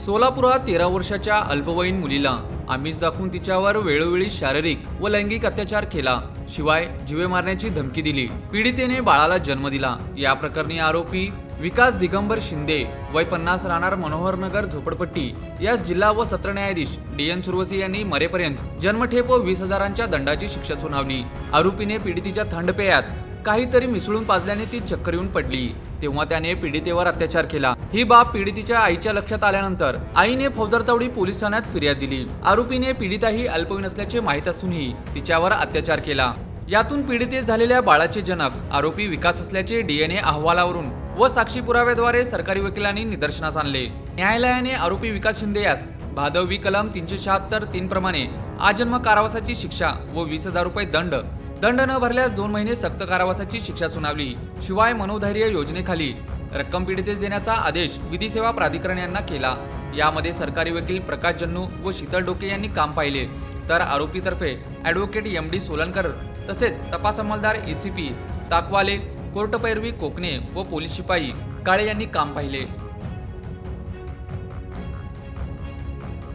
सोलापुरात 13 वर्षाच्या अल्पवयीन मुलीला आमिष दाखवून तिच्यावर वेळोवेळी शारीरिक व लैंगिक अत्याचार केला, शिवाय जीवे मारण्याची धमकी दिली। पीडितेने बाळाला जन्म दिला। या प्रकरणी आरोपी विकास दिगंबर शिंदे वय 50 राहणार मनोहरनगर झोपडपट्टी यास जिल्हा व सत्र न्यायाधीश DN सुरवसी यांनी मरेपर्यंत जन्मठेप व 20,000च्या दंडाची शिक्षा सुनावली। आरोपीने पीडितीच्या थंडपेयात काहीतरी मिसळून पाजल्याने ती चक्कर येऊन पडली, तेव्हा त्याने पीडितेवर अत्याचार केला। ही बाब पीडितीच्या आईच्या लक्षात आल्यानंतर आईने फौजदार चावडी पोलीस ठाण्यात फिर्याद दिली। आरोपीने पीडिता ही अल्पवयीन असल्याचे माहीत असूनही तिच्यावर अत्याचार केला। यातून पीडितेस झालेल्या बाळाचे जनक आरोपी विकास असल्याचे DNA अहवालावरून व साक्षी पुराव्याद्वारे सरकारी वकिलांनी निदर्शनास आणले। न्यायालयाने आरोपी विकास शिंदे यास भादवी कलम 376(3) प्रमाणे आजन्म कारावासाची शिक्षा व 20,000 रुपये दंड न भरल्यास 2 महिने सक्त कारावासाची शिक्षा सुनावली। शिवाय मनोधैर्य योजनेखाली रक्कम पीडितेस देण्याचा आदेश विधी सेवा प्राधिकरण यांना केला। यामध्ये सरकारी वकील प्रकाश जन्नू व शीतल डोके यांनी काम पाहिले, तर आरोपीतर्फे ॲडव्होकेट MD सोलनकर तसेच तपास अंमलदार ACP ताकवाले, कोर्ट पैरवी कोकणे व पोलीस शिपाई काळे यांनी काम पाहिले।